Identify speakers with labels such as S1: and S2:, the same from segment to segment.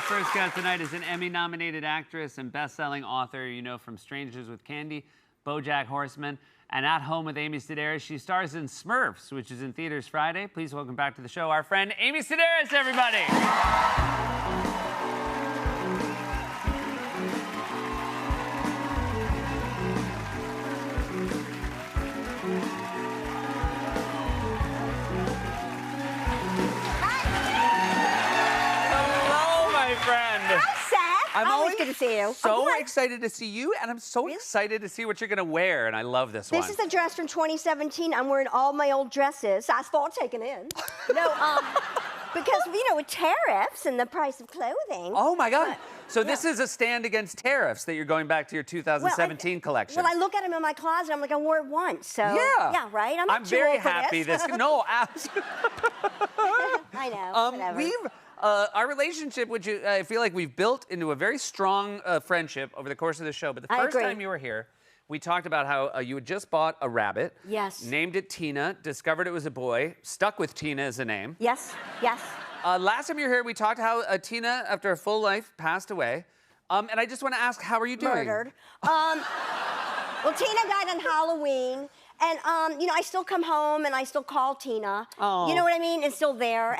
S1: first guest tonight is an Emmy-nominated actress and best-selling author you know from Strangers with Candy, BoJack Horseman, and At Home with Amy Sedaris. She stars in Smurfs, which is in theaters Friday. Please welcome back to the show our friend Amy Sedaris, everybody.
S2: I'm always good to see you.
S1: So excited to see you, and I'm so excited to see what you're going to wear, and I love this one.
S2: This is the dress from 2017. I'm wearing all my old dresses. I thought taken in. No, because, you know, with tariffs and the price of clothing.
S1: Oh, my God. So this is a stand against tariffs that you're going back to your 2017 collection.
S2: Well, I look at them in my closet. I'm like, I wore it once. So, yeah, right?
S1: I'm very happy this. No, absolutely.
S2: I know, whatever.
S1: Our relationship, which I feel like we've built into a very strong friendship over the course of the show. But the first time you were here, we talked about how you had just bought a rabbit.
S2: Yes.
S1: Named it Tina, discovered it was a boy, stuck with Tina as a name.
S2: Yes, yes.
S1: Last time you were here, we talked how Tina, after a full life, passed away. And I just want to ask, how are you doing?
S2: Murdered. Well, Tina died on Halloween. And, you know, I still come home and I still call Tina.
S1: Oh.
S2: You know what I mean? It's still there.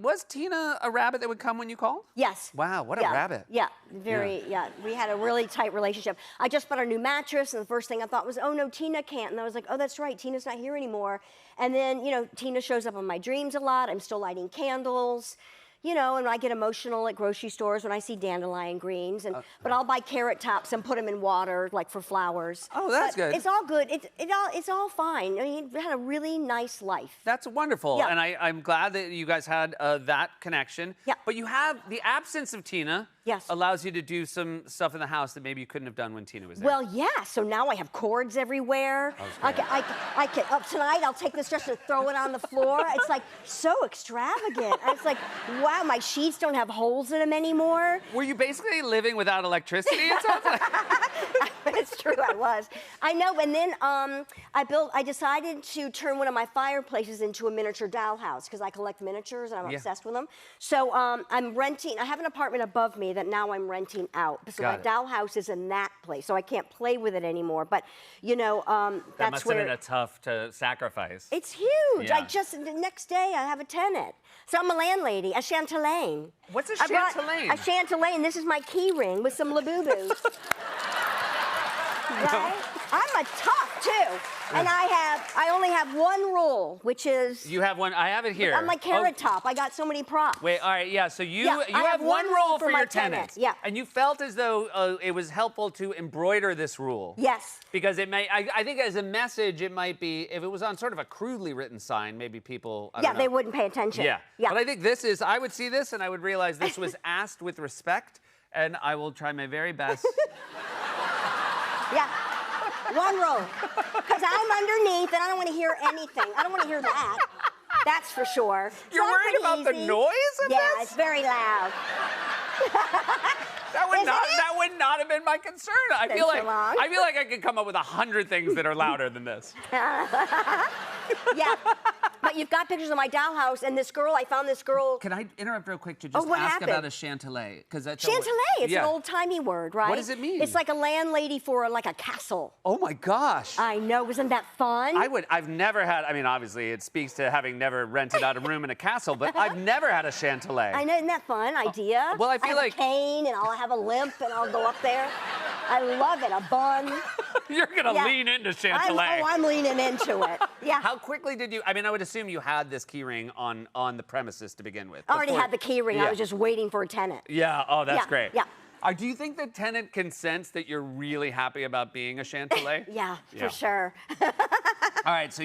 S1: Was Tina a rabbit that would come when you called?
S2: Yes.
S1: Wow, what a rabbit.
S2: Yeah, we had a really tight relationship. I just bought a new mattress, and the first thing I thought was, oh, no, Tina can't. And I was like, oh, that's right, Tina's not here anymore. And then, you know, Tina shows up in my dreams a lot. I'm still lighting candles. You know, and I get emotional at grocery stores when I see dandelion greens, but I'll buy carrot tops and put them in water, like for flowers.
S1: Oh, that's good.
S2: It's all good. It's all fine. I mean, we had a really nice life.
S1: That's wonderful,
S2: yeah.
S1: And I'm glad that you guys had that connection.
S2: Yeah.
S1: But you have the absence of Tina.
S2: Yes.
S1: Allows you to do some stuff in the house that maybe you couldn't have done when Tina was there.
S2: Well, yeah. So now I have cords everywhere. I can. Tonight I'll take this dress and throw it on the floor. It's like so extravagant. It's like, wow, my sheets don't have holes in them anymore.
S1: Were you basically living without electricity? It sounds like.
S2: It's true, I was. I know, and then I decided to turn one of my fireplaces into a miniature dollhouse because I collect miniatures and I'm obsessed with them. So I'm renting, I have an apartment above me that now I'm renting out. So my dollhouse is in that place, so I can't play with it anymore. But, you know,
S1: that must have been a tough sacrifice.
S2: It's huge.
S1: Yeah.
S2: The next day I have a tenant. So I'm a landlady, a Chantelane.
S1: What's a Chantelane?
S2: A Chantelane, this is my key ring with some Labubus. Right? I'm a tough, too. And I only have one rule, which is...
S1: You have one, I have it here.
S2: I'm like Carrot Top. I got so many props.
S1: Wait, all right, yeah, so you have one rule for your tenants.
S2: Yeah.
S1: And you felt as though it was helpful to embroider this rule.
S2: Yes.
S1: Because it may, I think as a message, it might be, if it was on sort of a crudely written sign, maybe people, I don't know.
S2: They wouldn't pay attention.
S1: Yeah. But I think this is, I would see this and I would realize this was asked with respect, and I will try my very best.
S2: Yeah. One rule. Because I'm underneath and I don't want to hear anything. I don't want to hear that. That's for sure.
S1: You're worried about the noise of this?
S2: Yeah, it's very loud.
S1: That would not have been my concern. I feel like I could come up with 100 things that are louder than this.
S2: Yeah. But you've got pictures of my dollhouse, and this girl, I found this girl.
S1: Can I interrupt real quick to just ask about a Chantelet?
S2: Chantelet, it's an old-timey word, right?
S1: What does it mean?
S2: It's like a landlady for like a castle.
S1: Oh my gosh.
S2: I know, isn't that fun?
S1: I've never had, I mean, obviously it speaks to having never rented out a room in a castle, but I've never had a Chantelet.
S2: I know, isn't that fun idea?
S1: Well, I feel like
S2: a cane, and I'll have a limp, and I'll go up there. I love it, a bun.
S1: You're gonna lean into Chantelet.
S2: I'm leaning into it. Yeah.
S1: How quickly did you, I mean, I would assume you had this key ring on the premises to begin with.
S2: I already had the key ring. I was just waiting for a tenant.
S1: Yeah, oh, that's great.
S2: Yeah.
S1: Do you think the tenant can sense that you're really happy about being a Chantelet?
S2: Yeah, for sure.
S1: All right, so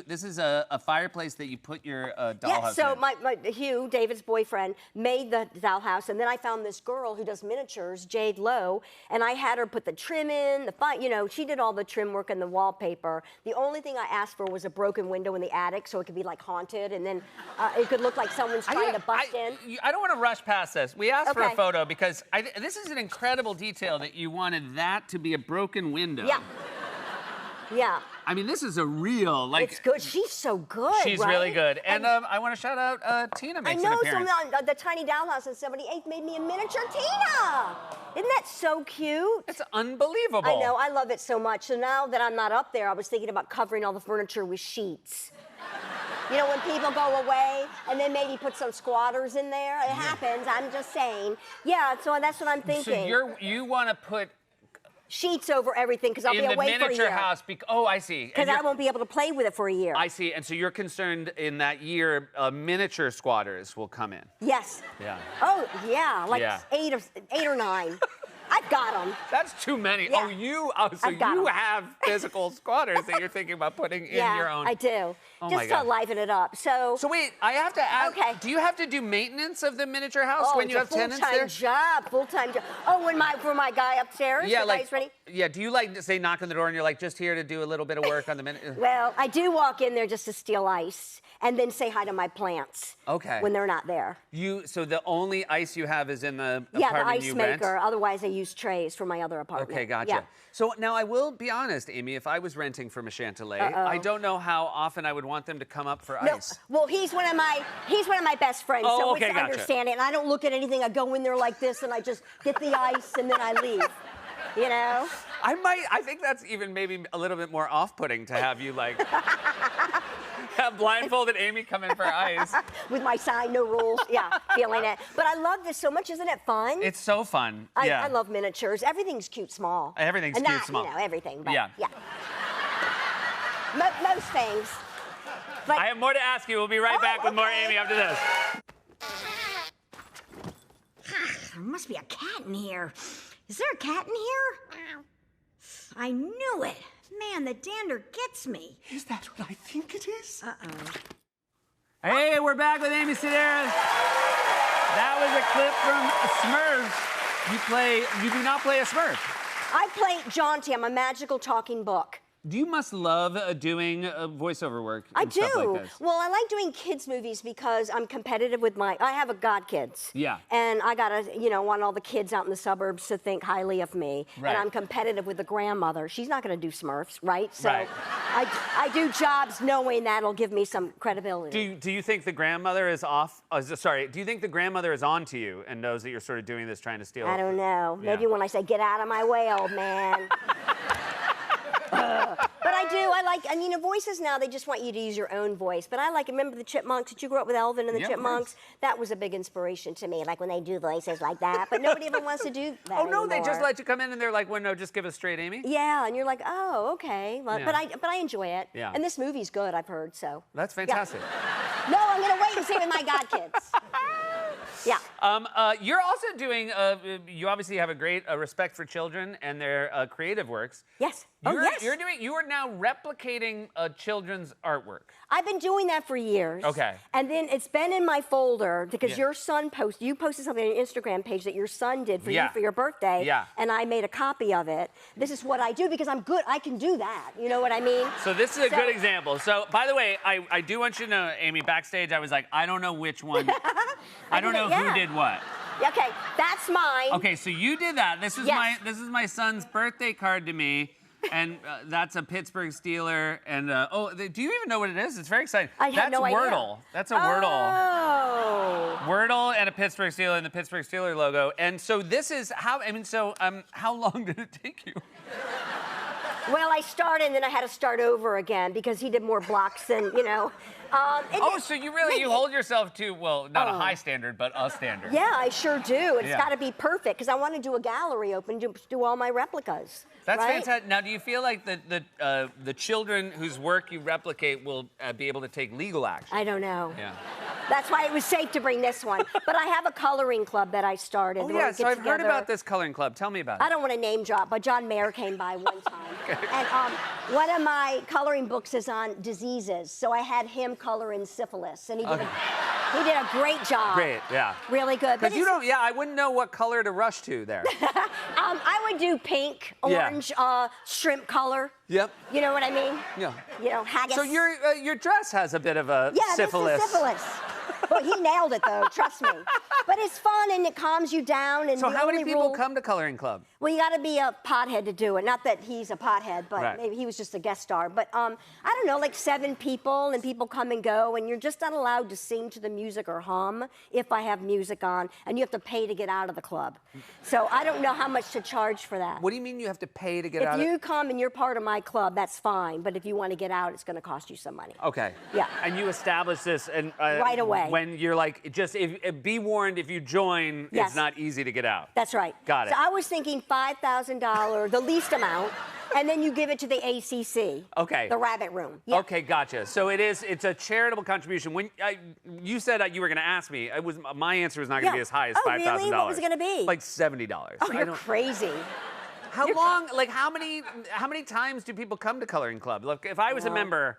S1: this is a fireplace that you put your dollhouse
S2: Yeah, so
S1: in.
S2: Hugh, David's boyfriend, made the dollhouse, and then I found this girl who does miniatures, Jade Lowe, and I had her put the trim in, she did all the trim work and the wallpaper. The only thing I asked for was a broken window in the attic so it could be like haunted, and then it could look like someone's trying to bust in.
S1: I don't want to rush past this. We asked for a photo because this is an incredible detail that you wanted that to be a broken window.
S2: Yeah. Yeah.
S1: I mean, this is a real, like...
S2: It's good. She's so good,
S1: She's
S2: right?
S1: really good. And I want to shout out Tina
S2: I
S1: makes
S2: know,
S1: an appearance.
S2: the Tiny Dollhouse in 78 made me a miniature Tina. Isn't that so cute?
S1: It's unbelievable.
S2: I know, I love it so much. So now that I'm not up there, I was thinking about covering all the furniture with sheets. You know, when people go away and then maybe put some squatters in there. It happens, I'm just saying. Yeah, so that's what I'm thinking.
S1: So you want to put
S2: sheets over everything because I'll
S1: in
S2: be
S1: the
S2: away for a
S1: miniature
S2: year.
S1: house. Oh, I see.
S2: Because I won't be able to play with it for a year.
S1: I see. And so you're concerned in that year, miniature squatters will come in.
S2: Yes.
S1: Yeah.
S2: Oh, yeah, like
S1: Yeah.
S2: 8 or 9. I've got them.
S1: That's too many.
S2: Yeah.
S1: So
S2: I've got
S1: you
S2: 'em.
S1: have physical squatters that you're thinking about putting in your own.
S2: I do.
S1: Oh
S2: Just
S1: my
S2: to
S1: God.
S2: liven it up. So
S1: wait, I have to ask.
S2: Okay.
S1: Do you have to do maintenance of the miniature house when
S2: it's
S1: you have
S2: a
S1: tenants there?
S2: full-time job. Oh, for my guy upstairs?
S1: Yeah,
S2: the
S1: like
S2: guy's ready?
S1: yeah. Do you like to say knock on the door and you're like just here to do a little bit of work on the minute?
S2: Well, I do walk in there just to steal ice and then say hi to my plants.
S1: Okay.
S2: When they're not there.
S1: So the only ice you have is in the
S2: Yeah, the
S1: apartment
S2: ice
S1: you
S2: maker.
S1: rent?
S2: Otherwise, I use trays for my other apartment.
S1: Okay, gotcha.
S2: Yeah.
S1: So now I will be honest, Amy. If I was renting from a Chantilly, I don't know how often I would want them to come up for
S2: No,
S1: ice.
S2: well, he's one of my best friends,
S1: Oh,
S2: so
S1: okay,
S2: it's
S1: gotcha.
S2: understanding. And I don't look at anything. I go in there like this, and I just get the ice, and then I leave. You know?
S1: I think that's even maybe a little bit more off-putting to have you like have blindfolded Amy come in for ice.
S2: With my sign, no rules. Yeah, feeling it. But I love this so much. Isn't it fun?
S1: It's so fun. Yeah.
S2: I love miniatures. Everything's cute small.
S1: Everything's
S2: And
S1: cute
S2: not,
S1: small.
S2: You know, everything. But
S1: Yeah.
S2: Most things. But
S1: I have more to ask you. We'll be right back with more
S2: okay.
S1: Amy after this.
S3: There must be a cat in here. Is there a cat in here? I knew it. Man, the dander gets me.
S4: Is that what I think it is?
S1: Hey, we're back with Amy Sedaris. That was a clip from Smurfs. You do not play a Smurf.
S2: I play Jaunty. I'm a magical talking book.
S1: You must love doing voiceover work
S2: I
S1: and stuff
S2: do.
S1: like this.
S2: Well, I like doing kids' movies because I'm competitive with I have a godkids.
S1: Yeah.
S2: And I gotta, want all the kids out in the suburbs to think highly of me.
S1: Right.
S2: And I'm competitive with the grandmother. She's not gonna do Smurfs, right? So
S1: Right.
S2: I do jobs knowing that'll give me some credibility.
S1: Do you think the grandmother is off? Sorry. Do you think the grandmother is on to you and knows that you're sort of doing this, trying to steal?
S2: I don't know.
S1: Yeah.
S2: Maybe when I say, get out of my way, old man. But I do. I like, voices now, they just want you to use your own voice. But I remember the Chipmunks? Did you grow up with Elvin and the
S1: Yeah, of
S2: Chipmunks? That was a big inspiration to me, like when they do voices like that. But nobody ever wants to do that
S1: Oh, no, they just
S2: anymore.
S1: let you come in and they're like, well, no, just give us straight Amy?
S2: Yeah, and you're like, oh, okay. Well,
S1: Yeah.
S2: but I enjoy it.
S1: Yeah.
S2: And this movie's good, I've heard, so.
S1: That's fantastic.
S2: No, I'm going to wait and see with my godkids. Yeah.
S1: You're also doing, you obviously have a great respect for children and their creative works.
S2: Yes.
S1: Yes.
S2: Yes.
S1: You are now replicating children's artwork.
S2: I've been doing that for years.
S1: Okay.
S2: And then it's been in my folder because
S1: Yeah.
S2: your son you posted something on your Instagram page that your son did for
S1: Yeah.
S2: you for your birthday.
S1: Yeah.
S2: And I made a copy of it. This is what I do because I'm good. I can do that. You know what I mean?
S1: So this is a good example. So, by the way, I do want you to know, Amy, backstage, I was like, I don't know which one. I don't know who
S2: yeah.
S1: did what.
S2: Okay, that's mine.
S1: Okay, so you did that. This is
S2: Yes.
S1: this is my son's birthday card to me. And that's a Pittsburgh Steeler. And do you even know what it is? It's very exciting.
S2: I had no idea.
S1: Wordle. That's a Wordle.
S2: Oh.
S1: Wordle and a Pittsburgh Steeler and the Pittsburgh Steeler logo. And so this is how. How long did it take you?
S2: Well, I started and then I had to start over again because he did more blocks than.
S1: So you hold yourself to not a high standard, but a standard.
S2: Yeah, I sure do. It's
S1: Yeah.
S2: got to be perfect because I want to do a gallery open, do all my replicas.
S1: That's
S2: right?
S1: fantastic. Now, do you feel like the children whose work you replicate will be able to take legal action?
S2: I don't know.
S1: Yeah.
S2: That's why it was safe to bring this one. But I have a coloring club that I started.
S1: Oh
S2: where
S1: yeah.
S2: we
S1: So
S2: get
S1: I've heard
S2: together.
S1: about this coloring club. Tell me about it.
S2: I don't want to name drop, but John Mayer came by one time. And one of my coloring books is on diseases. So I had him color in syphilis. And he did a great job.
S1: Great. Yeah.
S2: Really good.
S1: Because I wouldn't know what color to rush to there.
S2: I would do pink,
S1: Yeah.
S2: orange, shrimp color.
S1: Yep.
S2: You know what I mean?
S1: Yeah.
S2: Haggis.
S1: So your dress has a bit of a
S2: Yeah,
S1: syphilis.
S2: this is syphilis. But he nailed it, though. Trust me. But it's fun and it calms you down. And
S1: So
S2: the
S1: how many
S2: only
S1: people
S2: rule-
S1: come to Coloring Club?
S2: Well, you got to be a pothead to do it. Not that he's a pothead, but
S1: Right.
S2: maybe he was just a guest star. But I don't know, like 7 people, and people come and go, and you're just not allowed to sing to the music or hum if I have music on, and you have to pay to get out of the club. So I don't know how much to charge for that.
S1: What do you mean you have to pay to get out
S2: If
S1: of
S2: you come and you're part of my club, that's fine. But if you want to get out, it's going to cost you some money.
S1: Okay.
S2: Yeah.
S1: And you establish this and
S2: Right away.
S1: when you're like, just be warned, if you join,
S2: Yes.
S1: it's not easy to get out.
S2: That's right.
S1: Got it.
S2: So I was thinking $5,000, the least amount, and then you give it to the ACC.
S1: Okay.
S2: The rabbit room. Yeah.
S1: Okay, gotcha. So it's a charitable contribution. When you said you were going to ask me, my answer was not going to
S2: Yeah.
S1: be as high as
S2: Oh,
S1: $5,000.
S2: really? What was it gonna be?
S1: Like $70.
S2: Oh, you're crazy.
S1: How long? Like how many times do people come to Coloring Club? Look, if I was a member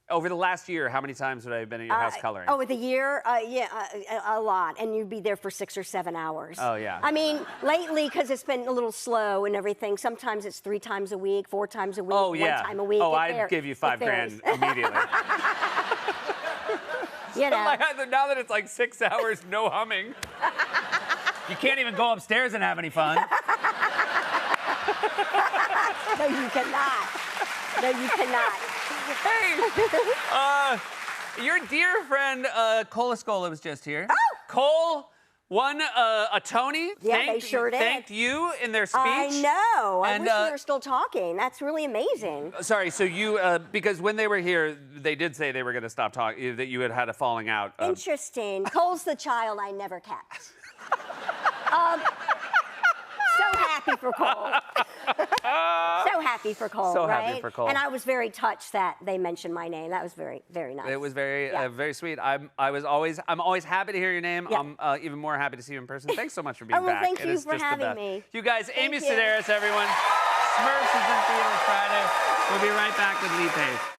S1: over the last year, how many times would I have been at your house coloring?
S2: Oh, with a year? A lot. And you'd be there for 6 or 7 hours.
S1: Oh, yeah.
S2: I mean, lately, because it's been a little slow and everything, sometimes it's 3 times a week, 4 times a week,
S1: Oh, yeah.
S2: 1 time a week.
S1: Oh,
S2: It
S1: I'd give you
S2: it
S1: $5
S2: varies.
S1: grand immediately.
S2: You know.
S1: Now that it's like 6 hours, no humming. You can't even go upstairs and have any fun.
S2: No, you cannot. No, you cannot.
S1: Hey, your dear friend Cole Escola was just here.
S2: Oh!
S1: Cole won a Tony.
S2: Yeah, they sure did.
S1: Thanked you in their speech.
S2: I know. I
S1: And,
S2: wish we were still talking. That's really amazing.
S1: Sorry, so you, because when they were here, they did say they were going to stop talking, that you had a falling out.
S2: Interesting. Cole's the child I never kept. So happy for Cole. So happy for Cole,
S1: So
S2: right?
S1: happy for Cole.
S2: And I was very touched that they mentioned my name. That was very, very nice.
S1: It was very,
S2: Yeah.
S1: very sweet. I'm always happy to hear your name.
S2: Yeah.
S1: I'm even more happy to see you in person. Thanks so much for being
S2: Oh, well,
S1: back.
S2: thank
S1: It
S2: you
S1: is
S2: for
S1: just the
S2: having
S1: best.
S2: me.
S1: You guys, Amy
S2: you.
S1: Sedaris, everyone. Smurfs is in theaters Friday. We'll be right back with Lee Pace.